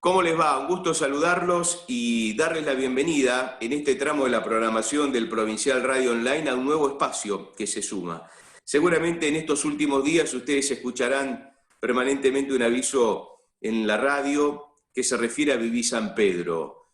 ¿Cómo les va? Un gusto saludarlos y darles la bienvenida en este tramo de la programación del Provincial Radio Online a un nuevo espacio que se suma. Seguramente en estos últimos días ustedes escucharán permanentemente un aviso en la radio que se refiere a Viví San Pedro.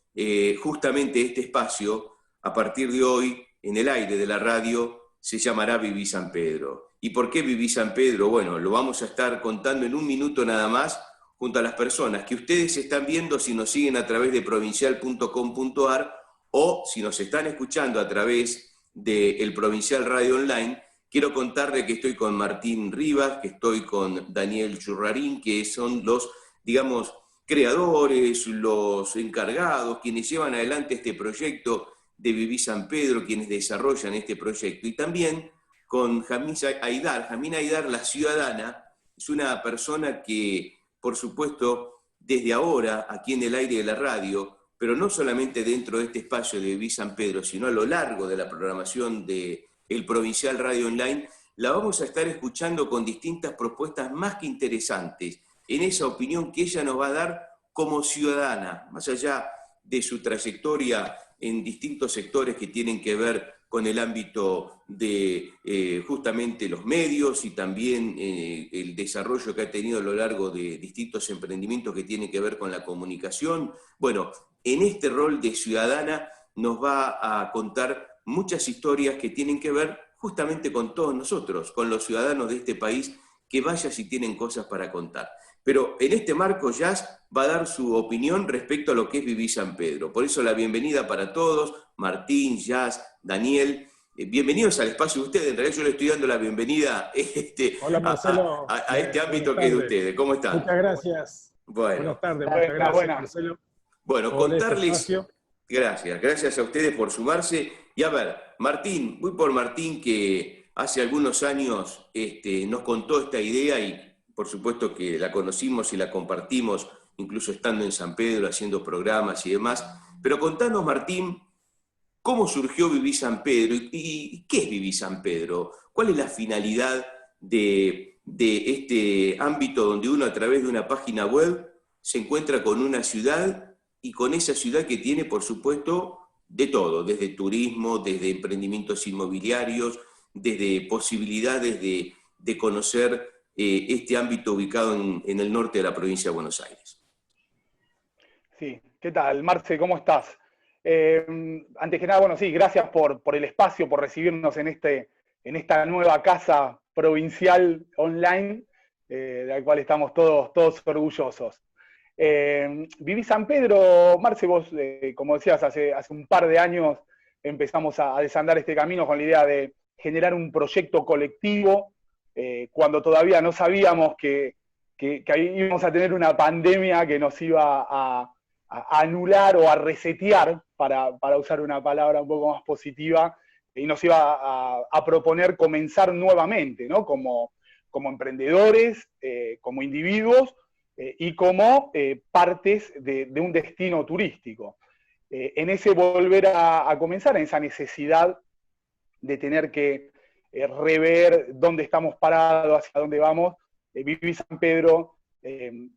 Justamente este espacio, a partir de hoy, en el aire de la radio, se llamará Viví San Pedro. ¿Y por qué Viví San Pedro? Bueno, lo vamos a estar contando en un minuto nada más, junto a las personas que ustedes están viendo si nos siguen a través de provincial.com.ar o si nos están escuchando a través del Provincial Radio Online. Quiero contarle que estoy con Martín Rivas, que estoy con Daniel Churrarín, que son los, digamos, creadores, los encargados, quienes llevan adelante este proyecto de Viví San Pedro, quienes desarrollan este proyecto. Y también con Jamín Aidar, la ciudadana, es una persona que, por supuesto, desde ahora, aquí en el aire de la radio, pero no solamente dentro de este espacio de Viví San Pedro, sino a lo largo de la programación del Provincial Radio Online, la vamos a estar escuchando con distintas propuestas más que interesantes, en esa opinión que ella nos va a dar como ciudadana, más allá de su trayectoria en distintos sectores que tienen que ver con el ámbito de justamente los medios y también el desarrollo que ha tenido a lo largo de distintos emprendimientos que tienen que ver con la comunicación. Bueno, en este rol de ciudadana nos va a contar muchas historias que tienen que ver justamente con todos nosotros, con los ciudadanos de este país, que vaya si tienen cosas para contar. Pero en este marco Jazz va a dar su opinión respecto a lo que es Viví San Pedro. Por eso la bienvenida para todos, Martín, Jazz, Daniel. Bienvenidos al espacio de ustedes. En realidad yo le estoy dando la bienvenida Hola, Marcelo. a este ámbito que es de ustedes. ¿Cómo están? Muchas gracias. Bueno. Buenas tardes, muchas gracias, buenas. Marcelo. Bueno, contarles... Gracias a ustedes por sumarse. Y a ver, Martín, voy por Martín, que hace algunos años nos contó esta idea y por supuesto que la conocimos y la compartimos, incluso estando en San Pedro, haciendo programas y demás. Pero contanos, Martín, ¿cómo surgió Viví San Pedro? ¿Y qué es Viví San Pedro? ¿Cuál es la finalidad de este ámbito donde uno a través de una página web se encuentra con una ciudad y con esa ciudad que tiene, por supuesto, de todo, desde turismo, desde emprendimientos inmobiliarios, desde posibilidades de conocer este ámbito ubicado en el norte de la provincia de Buenos Aires? Sí, ¿qué tal, Marce? ¿Cómo estás? Antes que nada, bueno, sí, gracias por el espacio, por recibirnos en esta nueva casa provincial online, de la cual estamos todos orgullosos. Viví San Pedro, Marce, vos, como decías, hace un par de años empezamos a desandar este camino con la idea de generar un proyecto colectivo, cuando todavía no sabíamos que íbamos a tener una pandemia que nos iba a anular o a resetear, para usar una palabra un poco más positiva, y nos iba a proponer comenzar nuevamente, ¿no? Como emprendedores, como individuos, y como partes de un destino turístico. En ese volver a comenzar, en esa necesidad de tener que rever dónde estamos parados, hacia dónde vamos, Viví San Pedro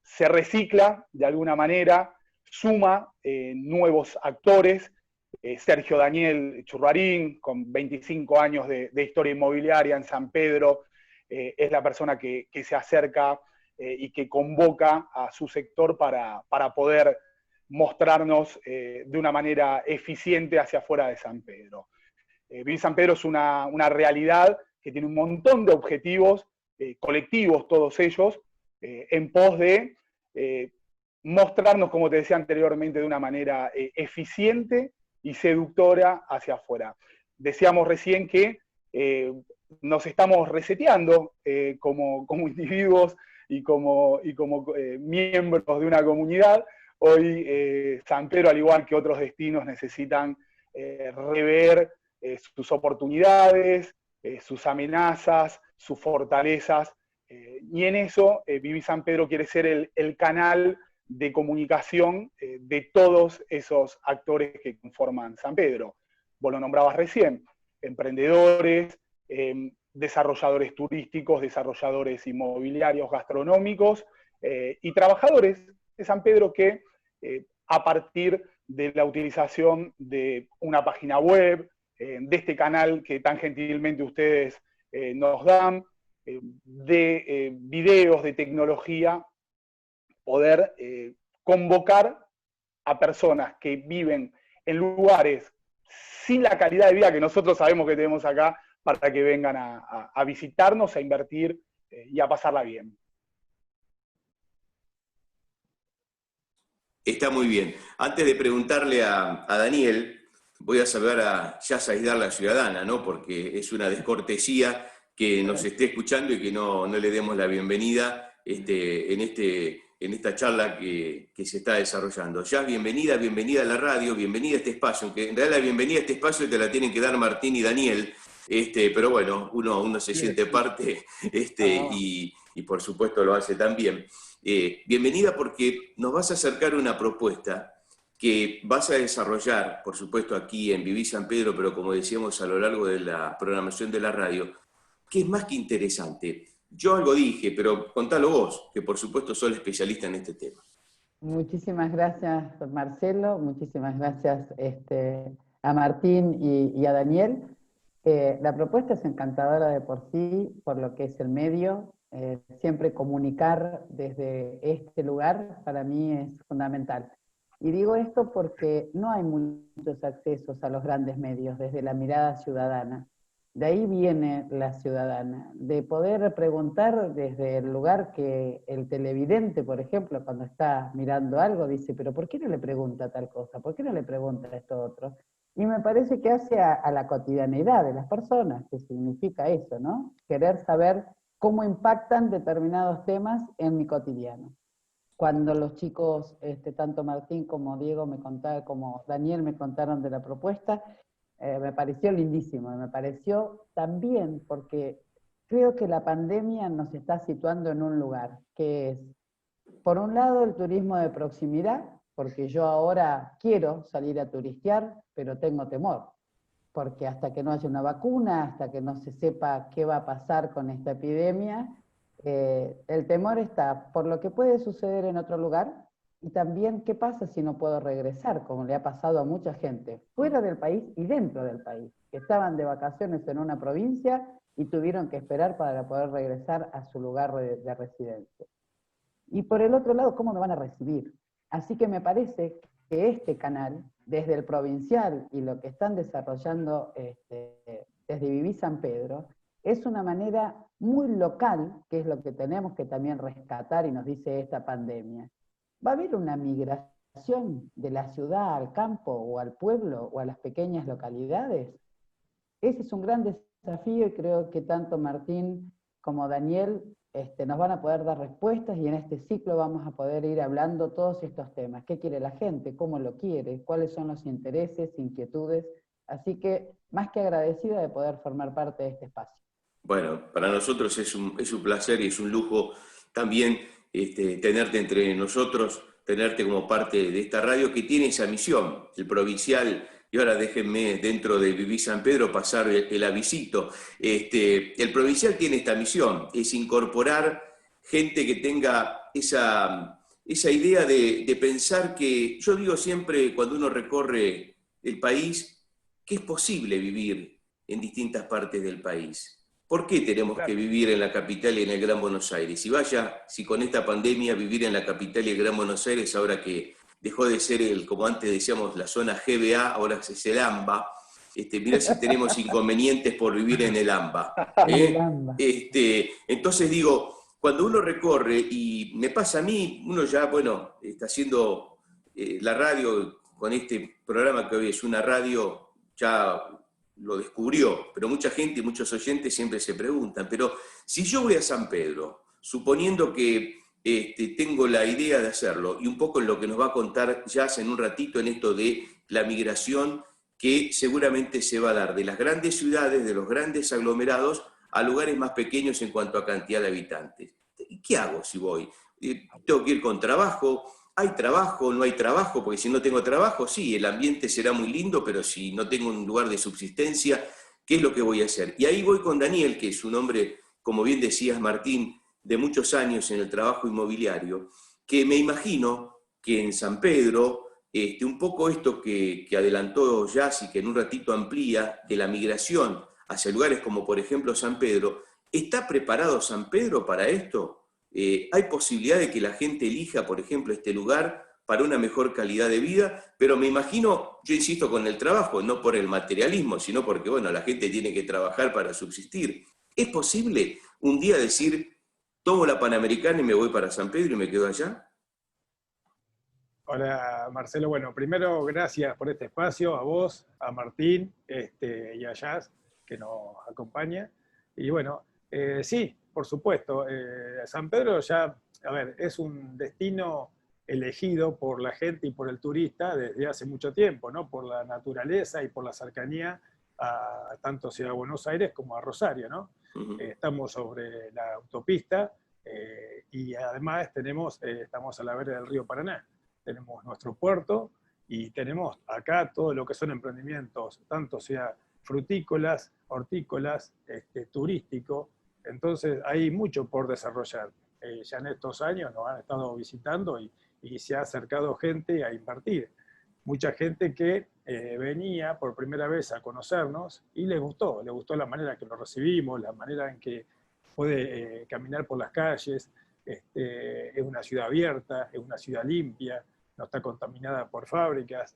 se recicla de alguna manera, suma nuevos actores. Sergio Daniel Churrarín, con 25 años de historia inmobiliaria en San Pedro, es la persona que se acerca y que convoca a su sector para poder mostrarnos de una manera eficiente hacia afuera de San Pedro. Viví San Pedro es una realidad que tiene un montón de objetivos colectivos, todos ellos, en pos de mostrarnos, como te decía anteriormente, de una manera eficiente y seductora hacia afuera. Decíamos recién que nos estamos reseteando como individuos y como miembros de una comunidad. Hoy San Pedro, al igual que otros destinos, necesitan rever sus oportunidades, sus amenazas, sus fortalezas, y en eso Viví San Pedro quiere ser el canal de comunicación de todos esos actores que conforman San Pedro. Vos lo nombrabas recién, emprendedores, desarrolladores turísticos, desarrolladores inmobiliarios, gastronómicos, y trabajadores de San Pedro que a partir de la utilización de una página web, de este canal que tan gentilmente ustedes nos dan, de videos, de tecnología, poder convocar a personas que viven en lugares sin la calidad de vida que nosotros sabemos que tenemos acá, para que vengan a visitarnos, a invertir y a pasarla bien. Está muy bien. Antes de preguntarle a Daniel, voy a saludar a Yasa Aidar, la ciudadana, ¿no? Porque es una descortesía que nos esté escuchando y que no le demos la bienvenida en esta charla que se está desarrollando. Ya, bienvenida a la radio, bienvenida a este espacio, aunque en realidad la bienvenida a este espacio te la tienen que dar Martín y Daniel, pero bueno, uno se siente parte y por supuesto lo hace también. Bienvenida porque nos vas a acercar una propuesta que vas a desarrollar, por supuesto aquí en Viví San Pedro, pero como decíamos a lo largo de la programación de la radio, que es más que interesante. Yo algo dije, pero contalo vos, que por supuesto sos especialista en este tema. Muchísimas gracias, Marcelo, muchísimas gracias a Martín y a Daniel. La propuesta es encantadora de por sí, por lo que es el medio. Siempre comunicar desde este lugar para mí es fundamental. Y digo esto porque no hay muchos accesos a los grandes medios desde la mirada ciudadana. De ahí viene la ciudadana, de poder preguntar desde el lugar que el televidente, por ejemplo, cuando está mirando algo, dice, pero ¿por qué no le pregunta tal cosa? ¿Por qué no le pregunta esto otro? Y me parece que hace a la cotidianeidad de las personas, que significa eso, ¿no? Querer saber cómo impactan determinados temas en mi cotidiano. Cuando los chicos, tanto Martín como Diego me contaron, como Daniel me contaron de la propuesta, me pareció lindísimo, me pareció también porque creo que la pandemia nos está situando en un lugar, que es, por un lado, el turismo de proximidad, porque yo ahora quiero salir a turistear, pero tengo temor, porque hasta que no haya una vacuna, hasta que no se sepa qué va a pasar con esta epidemia, el temor está por lo que puede suceder en otro lugar, y también qué pasa si no puedo regresar, como le ha pasado a mucha gente, fuera del país y dentro del país, que estaban de vacaciones en una provincia y tuvieron que esperar para poder regresar a su lugar de residencia. Y por el otro lado, ¿cómo me van a recibir? Así que me parece que este canal, desde el provincial y lo que están desarrollando desde Viví San Pedro, es una manera muy local, que es lo que tenemos que también rescatar y nos dice esta pandemia. ¿Va a haber una migración de la ciudad al campo o al pueblo o a las pequeñas localidades? Ese es un gran desafío y creo que tanto Martín como Daniel nos van a poder dar respuestas y en este ciclo vamos a poder ir hablando todos estos temas. ¿Qué quiere la gente? ¿Cómo lo quiere? ¿Cuáles son los intereses, inquietudes? Así que más que agradecida de poder formar parte de este espacio. Bueno, para nosotros es un placer y es un lujo también tenerte entre nosotros, tenerte como parte de esta radio que tiene esa misión, el provincial. Y ahora déjenme, dentro de Viví San Pedro, pasar el avisito. El provincial tiene esta misión, es incorporar gente que tenga esa idea de pensar que, yo digo siempre cuando uno recorre el país, que es posible vivir en distintas partes del país. ¿Por qué tenemos que vivir en la capital y en el Gran Buenos Aires? Y vaya, si con esta pandemia vivir en la capital y el Gran Buenos Aires, ahora que dejó de ser como antes decíamos, la zona GBA, ahora es el AMBA, mirá si tenemos inconvenientes por vivir en el AMBA. Entonces digo, cuando uno recorre, y me pasa a mí, uno ya, bueno, está haciendo la radio con este programa que hoy es una radio, ya lo descubrió, pero mucha gente y muchos oyentes siempre se preguntan, pero si yo voy a San Pedro, suponiendo que tengo la idea de hacerlo, y un poco en lo que nos va a contar Jazz en un ratito en esto de la migración que seguramente se va a dar de las grandes ciudades, de los grandes aglomerados, a lugares más pequeños en cuanto a cantidad de habitantes. ¿Qué hago si voy? ¿Tengo que ir con trabajo? ¿Hay trabajo? ¿No hay trabajo? Porque si no tengo trabajo, sí, el ambiente será muy lindo, pero si no tengo un lugar de subsistencia, ¿qué es lo que voy a hacer? Y ahí voy con Daniel, que es un hombre, como bien decías, Martín, de muchos años en el trabajo inmobiliario, que me imagino que en San Pedro, un poco esto que adelantó Jazz y que en un ratito amplía, de la migración hacia lugares como por ejemplo San Pedro, ¿está preparado San Pedro para esto? ¿Hay posibilidad de que la gente elija, por ejemplo, este lugar para una mejor calidad de vida? Pero me imagino, yo insisto con el trabajo, no por el materialismo, sino porque, bueno, la gente tiene que trabajar para subsistir. ¿Es posible un día decir, tomo la Panamericana y me voy para San Pedro y me quedo allá? Hola Marcelo, bueno, primero gracias por este espacio, a vos, a Martín y a Jazz, que nos acompaña. Y bueno, sí, por supuesto, San Pedro ya, a ver, es un destino elegido por la gente y por el turista desde hace mucho tiempo, ¿no? Por la naturaleza y por la cercanía a tanto Ciudad de Buenos Aires como a Rosario, ¿no? Estamos sobre la autopista y además estamos a la vera del río Paraná. Tenemos nuestro puerto y tenemos acá todo lo que son emprendimientos, tanto sea frutícolas, hortícolas, turístico. Entonces hay mucho por desarrollar. Ya en estos años nos han estado visitando y se ha acercado gente a invertir. Mucha gente que venía por primera vez a conocernos y le gustó la manera que lo recibimos, la manera en que puede caminar por las calles. Es una ciudad abierta, es una ciudad limpia, no está contaminada por fábricas.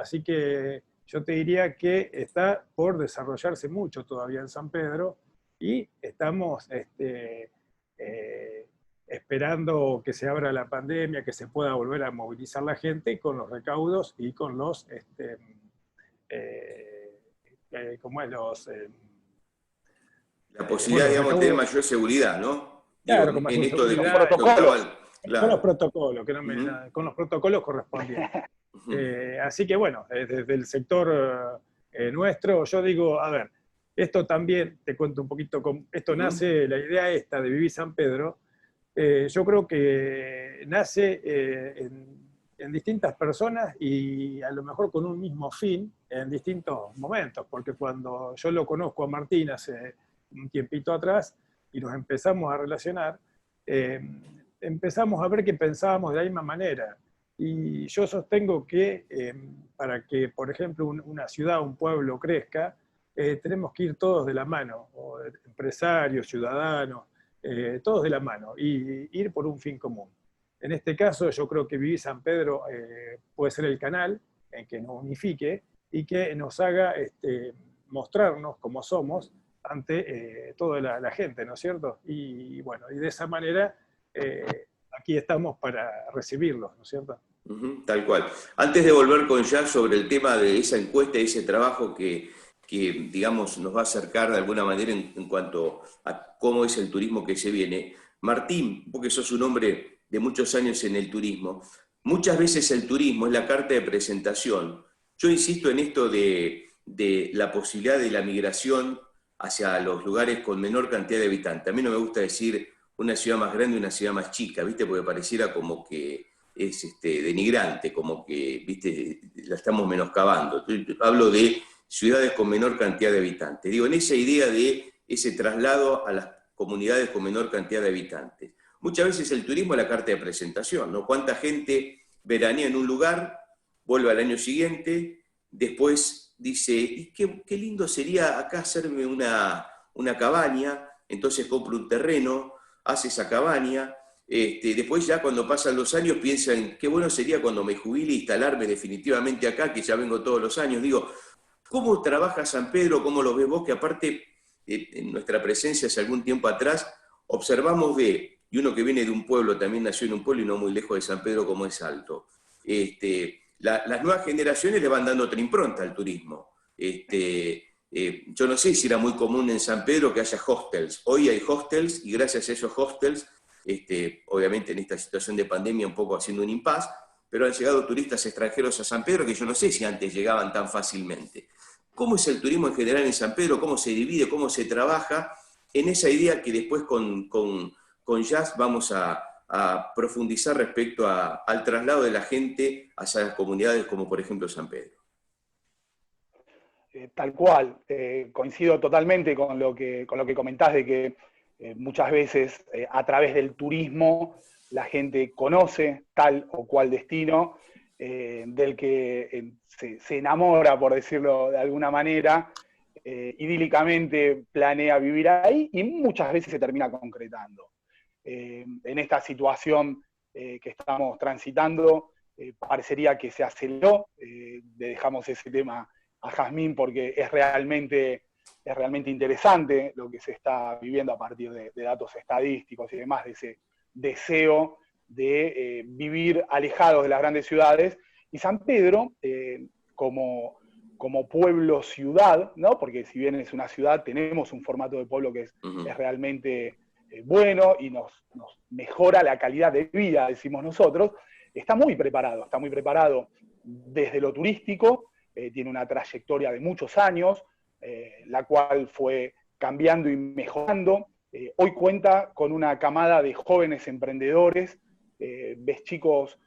Así que yo te diría que está por desarrollarse mucho todavía en San Pedro y estamos esperando que se abra la pandemia, que se pueda volver a movilizar la gente con los recaudos y con los, la posibilidad, digamos, de tener mayor seguridad, ¿no? Claro, Digo, con mayor en esto de seguridad, protocolos. claro. con los protocolos, que no me, con los protocolos correspondientes. Así que bueno, desde el sector nuestro, yo digo, a ver, esto también, te cuento un poquito, esto nace, la idea esta de Vivir San Pedro, yo creo que nace en distintas personas y a lo mejor con un mismo fin en distintos momentos, porque cuando yo lo conozco a Martín hace un tiempito atrás y nos empezamos a relacionar, empezamos a ver que pensábamos de la misma manera. Y yo sostengo que para que, por ejemplo, una ciudad, un pueblo crezca, tenemos que ir todos de la mano, empresarios, ciudadanos, todos de la mano, y ir por un fin común. En este caso, yo creo que Vivir San Pedro puede ser el canal en que nos unifique y que nos haga mostrarnos como somos ante toda la gente, ¿no es cierto? Y bueno, y de esa manera aquí estamos para recibirlos, ¿no es cierto? Tal cual. Antes de volver con Jack sobre el tema de esa encuesta y ese trabajo que, digamos, nos va a acercar de alguna manera en cuanto a cómo es el turismo que se viene, Martín, vos que sos un hombre de muchos años en el turismo, muchas veces el turismo es la carta de presentación. Yo insisto en esto de la posibilidad de la migración hacia los lugares con menor cantidad de habitantes. A mí no me gusta decir una ciudad más grande y una ciudad más chica, ¿viste? Porque pareciera como que es denigrante, como que, ¿viste?, la estamos menoscabando. Hablo de ciudades con menor cantidad de habitantes. Digo, en esa idea de ese traslado a las comunidades con menor cantidad de habitantes. Muchas veces el turismo es la carta de presentación, ¿no? ¿Cuánta gente veranea en un lugar, vuelve al año siguiente, después dice, qué lindo sería acá hacerme una cabaña, entonces compro un terreno, hace esa cabaña, después ya cuando pasan los años piensan, qué bueno sería cuando me jubile instalarme definitivamente acá, que ya vengo todos los años. Digo, ¿cómo trabaja San Pedro? ¿Cómo lo ves vos? Que aparte, en nuestra presencia hace algún tiempo atrás, observamos y uno que viene de un pueblo, también nació en un pueblo y no muy lejos de San Pedro como es Salto, las nuevas generaciones le van dando otra impronta al turismo. Yo no sé si era muy común en San Pedro que haya hostels. Hoy hay hostels y gracias a esos hostels, obviamente en esta situación de pandemia un poco haciendo un impas, pero han llegado turistas extranjeros a San Pedro que yo no sé si antes llegaban tan fácilmente. ¿Cómo es el turismo en general en San Pedro? ¿Cómo se divide? ¿Cómo se trabaja? En esa idea que después con Jazz vamos a profundizar respecto al traslado de la gente hacia las comunidades como por ejemplo San Pedro. Tal cual, coincido totalmente con lo que comentás de que muchas veces a través del turismo la gente conoce tal o cual destino, del que se enamora, por decirlo de alguna manera, idílicamente planea vivir ahí y muchas veces se termina concretando. En esta situación que estamos transitando, parecería que se aceleró. Le dejamos ese tema a Jazmín porque es realmente interesante lo que se está viviendo a partir de datos estadísticos y demás, de ese deseo de vivir alejados de las grandes ciudades. Y San Pedro, como pueblo-ciudad, ¿no? Porque si bien es una ciudad, tenemos un formato de pueblo que es realmente bueno y nos mejora la calidad de vida, decimos nosotros. Está muy preparado desde lo turístico, tiene una trayectoria de muchos años, la cual fue cambiando y mejorando. Hoy cuenta con una camada de jóvenes emprendedores, ves chicos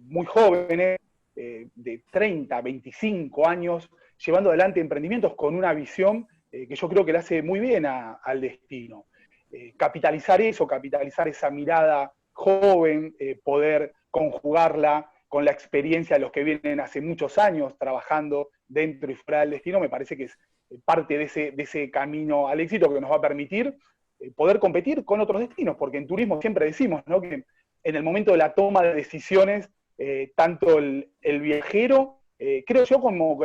muy jóvenes, de 30, 25 años, llevando adelante emprendimientos con una visión que yo creo que le hace muy bien al destino. Capitalizar esa mirada joven, poder conjugarla con la experiencia de los que vienen hace muchos años trabajando dentro y fuera del destino, me parece que es parte de ese camino al éxito que nos va a permitir poder competir con otros destinos, porque en turismo siempre decimos, ¿no?, que en el momento de la toma de decisiones, tanto el viajero, creo yo, como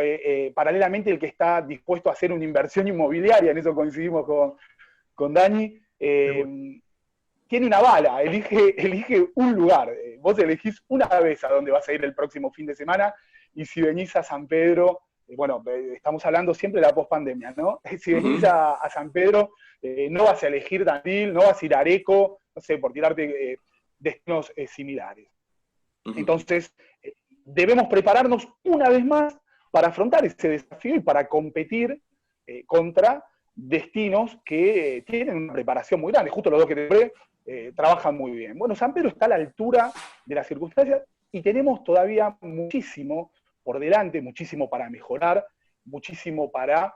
paralelamente el que está dispuesto a hacer una inversión inmobiliaria, en eso coincidimos con Dani, tiene una bala, elige un lugar. Vos elegís una vez a dónde vas a ir el próximo fin de semana, y si venís a San Pedro, bueno, estamos hablando siempre de la pospandemia, ¿no? Si venís a San Pedro, no vas a elegir Tandil, no vas a ir a Areco, no sé, por tirarte destinos similares. Entonces, debemos prepararnos una vez más para afrontar ese desafío y para competir contra destinos que tienen una preparación muy grande. Justo los dos que te trabajan muy bien. Bueno, San Pedro está a la altura de las circunstancias y tenemos todavía muchísimo por delante, muchísimo para mejorar, muchísimo para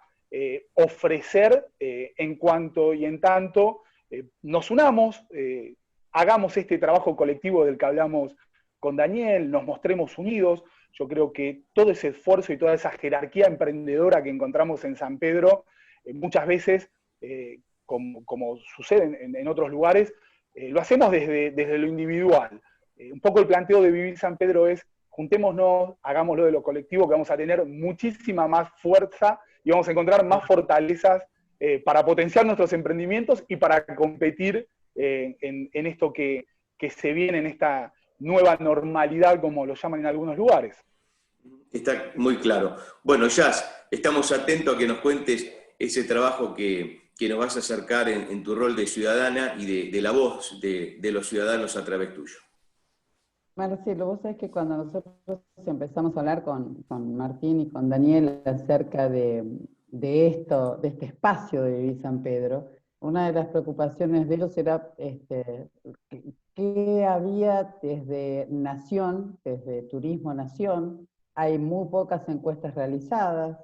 ofrecer en cuanto y en tanto nos unamos, hagamos este trabajo colectivo del que hablamos con Daniel, nos mostremos unidos. Yo creo que todo ese esfuerzo y toda esa jerarquía emprendedora que encontramos en San Pedro, muchas veces, como sucede en otros lugares, lo hacemos desde lo individual. Un poco el planteo de Vivir San Pedro es: juntémonos, hagámoslo de lo colectivo, que vamos a tener muchísima más fuerza y vamos a encontrar más fortalezas para potenciar nuestros emprendimientos y para competir en esto que se viene, en esta nueva normalidad, como lo llaman en algunos lugares. Está muy claro. Bueno, Jazz, estamos atentos a que nos cuentes ese trabajo que nos vas a acercar en tu rol de ciudadana y de la voz de los ciudadanos a través tuyo. Marcelo, vos sabés que cuando nosotros empezamos a hablar con Martín y con Daniel acerca de este espacio de Vivir San Pedro, una de las preocupaciones de ellos era qué había desde Nación, desde Turismo Nación. Hay muy pocas encuestas realizadas,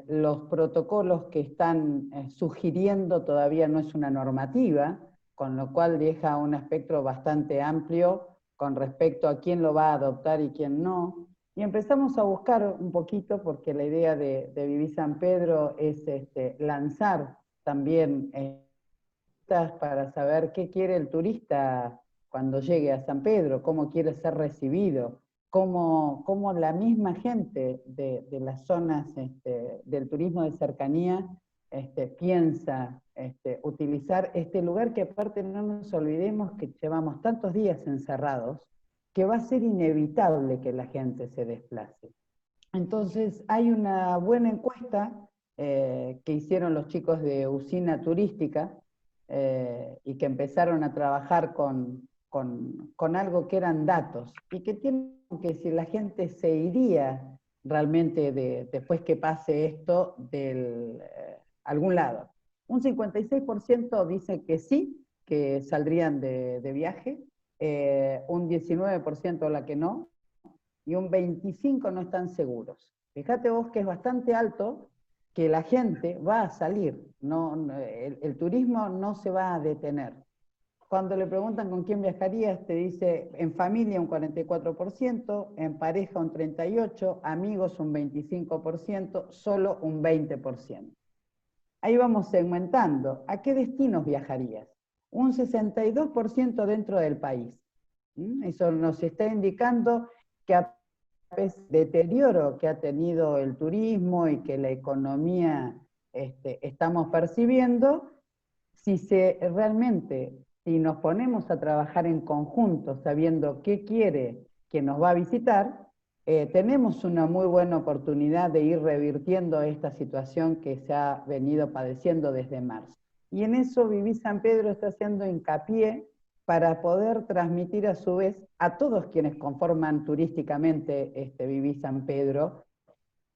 los protocolos que están sugiriendo todavía no es una normativa, con lo cual deja un espectro bastante amplio con respecto a quién lo va a adoptar y quién no. Y empezamos a buscar un poquito, porque la idea de Vivir San Pedro es lanzar también para saber qué quiere el turista cuando llegue a San Pedro, cómo quiere ser recibido, cómo la misma gente de las zonas del turismo de cercanía piensa utilizar este lugar, que aparte no nos olvidemos que llevamos tantos días encerrados que va a ser inevitable que la gente se desplace. Entonces hay una buena encuesta que hicieron los chicos de Usina Turística y que empezaron a trabajar con algo que eran datos, y que tienen que si la gente se iría realmente después que pase esto algún lado. Un 56% dice que sí, que saldrían de viaje, un 19% la que no, y un 25% no están seguros. Fíjate vos que es bastante alto, que la gente va a salir, el turismo no se va a detener. cuando le preguntan con quién viajarías, te dice en familia un 44%, en pareja un 38%, amigos un 25%, solo un 20%. Ahí vamos segmentando. ¿A qué destinos viajarías? Un 62% dentro del país. Eso nos está indicando que a pesar del deterioro que ha tenido el turismo y que la economía estamos percibiendo, si nos ponemos a trabajar en conjunto sabiendo qué quiere quien nos va a visitar, tenemos una muy buena oportunidad de ir revirtiendo esta situación que se ha venido padeciendo desde marzo. Y en eso Viví San Pedro está haciendo hincapié para poder transmitir a su vez a todos quienes conforman turísticamente Viví San Pedro,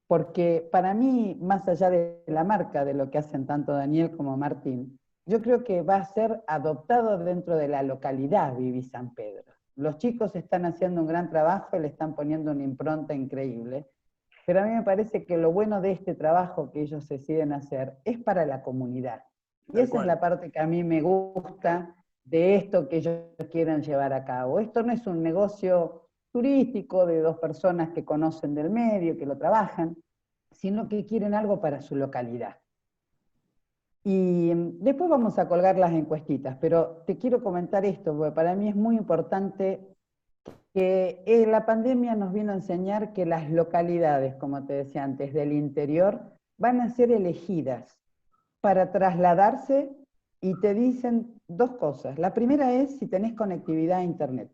porque para mí, más allá de la marca, de lo que hacen tanto Daniel como Martín, yo creo que va a ser adoptado dentro de la localidad Viví San Pedro. Los chicos están haciendo un gran trabajo y le están poniendo una impronta increíble, pero a mí me parece que lo bueno de este trabajo que ellos deciden hacer es para la comunidad. Y esa es la parte que a mí me gusta de esto que ellos quieran llevar a cabo. Esto no es un negocio turístico de dos personas que conocen del medio, que lo trabajan, sino que quieren algo para su localidad. Y después vamos a colgar las encuestitas, pero te quiero comentar esto, porque para mí es muy importante que la pandemia nos vino a enseñar que las localidades, como te decía antes, del interior, van a ser elegidas para trasladarse y te dicen dos cosas. La primera es si tenés conectividad a internet.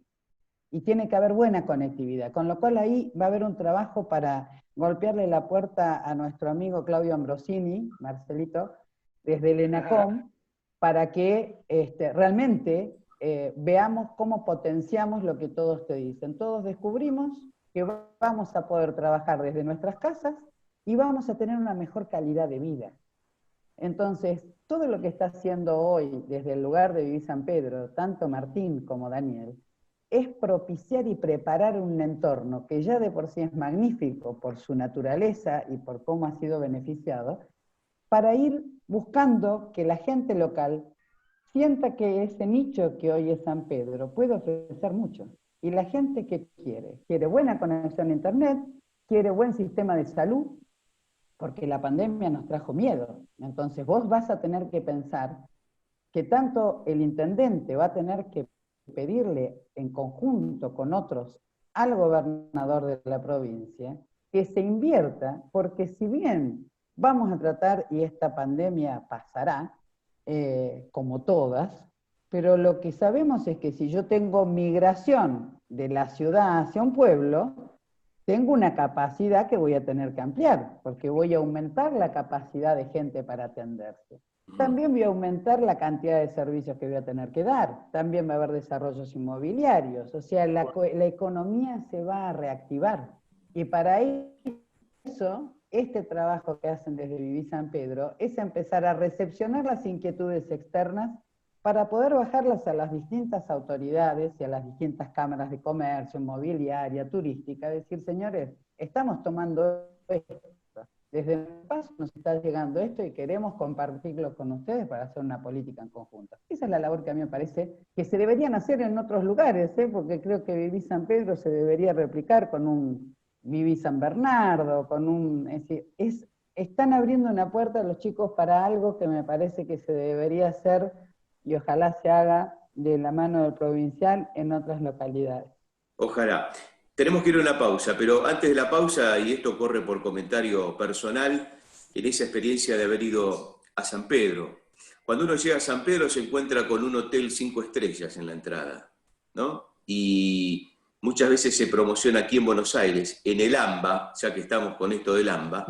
Y tiene que haber buena conectividad, con lo cual ahí va a haber un trabajo para golpearle la puerta a nuestro amigo Claudio Ambrosini, Marcelito, desde el ENACOM, para que realmente veamos cómo potenciamos lo que todos te dicen. Todos descubrimos que vamos a poder trabajar desde nuestras casas y vamos a tener una mejor calidad de vida. Entonces, todo lo que está haciendo hoy desde el lugar de Viví San Pedro, tanto Martín como Daniel, es propiciar y preparar un entorno que ya de por sí es magnífico por su naturaleza y por cómo ha sido beneficiado, para ir buscando que la gente local sienta que ese nicho que hoy es San Pedro puede ofrecer mucho. Y la gente que quiere buena conexión a internet, quiere buen sistema de salud, porque la pandemia nos trajo miedo. Entonces vos vas a tener que pensar que tanto el intendente va a tener que pedirle en conjunto con otros al gobernador de la provincia que se invierta, porque si bien vamos a tratar, y esta pandemia pasará, como todas, pero lo que sabemos es que si yo tengo migración de la ciudad hacia un pueblo, tengo una capacidad que voy a tener que ampliar, porque voy a aumentar la capacidad de gente para atenderse. También voy a aumentar la cantidad de servicios que voy a tener que dar. También va a haber desarrollos inmobiliarios. O sea, la economía se va a reactivar. Y para eso, este trabajo que hacen desde Viví San Pedro es empezar a recepcionar las inquietudes externas para poder bajarlas a las distintas autoridades y a las distintas cámaras de comercio, inmobiliaria, turística, decir, señores, estamos tomando esto. Desde el paso nos está llegando esto y queremos compartirlo con ustedes para hacer una política en conjunto. Esa es la labor que a mí me parece que se deberían hacer en otros lugares, porque creo que Viví San Pedro se debería replicar con un Viví San Bernardo, con un... Es decir, están abriendo una puerta a los chicos para algo que me parece que se debería hacer y ojalá se haga de la mano del provincial en otras localidades. Ojalá. Tenemos que ir a una pausa, pero antes de la pausa, y esto corre por comentario personal, en esa experiencia de haber ido a San Pedro. Cuando uno llega a San Pedro se encuentra con un hotel 5 estrellas en la entrada, ¿no? Y muchas veces se promociona aquí en Buenos Aires, en el AMBA, ya que estamos con esto del AMBA,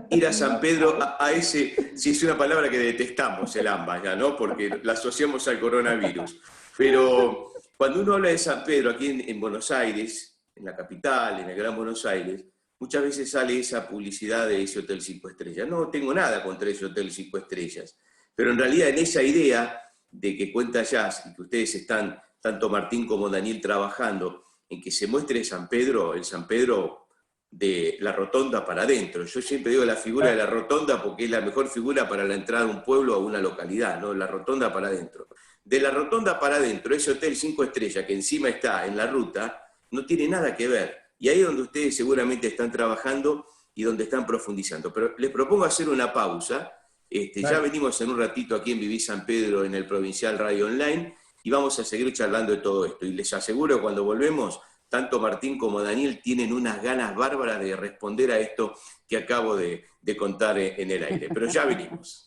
ir a San Pedro a ese, si es una palabra que detestamos, el AMBA, ya, ¿no? Porque la asociamos al coronavirus. Pero cuando uno habla de San Pedro aquí en Buenos Aires, en la capital, en el Gran Buenos Aires, muchas veces sale esa publicidad de ese hotel 5 estrellas. No tengo nada contra ese hotel 5 estrellas, pero en realidad en esa idea de que cuenta Jazz y que ustedes están, tanto Martín como Daniel, trabajando en que se muestre San Pedro, el San Pedro de la rotonda para adentro. Yo siempre digo la figura de la rotonda porque es la mejor figura para la entrada de un pueblo o una localidad, ¿no? La rotonda para adentro. De la rotonda para adentro, ese hotel 5 estrellas que encima está en la ruta, no tiene nada que ver. Y ahí es donde ustedes seguramente están trabajando y donde están profundizando. Pero les propongo hacer una pausa. Ya venimos en un ratito aquí en Viví San Pedro, en el Provincial Radio Online, y vamos a seguir charlando de todo esto. Y les aseguro, cuando volvemos, tanto Martín como Daniel tienen unas ganas bárbaras de responder a esto que acabo de contar en el aire. Pero ya venimos.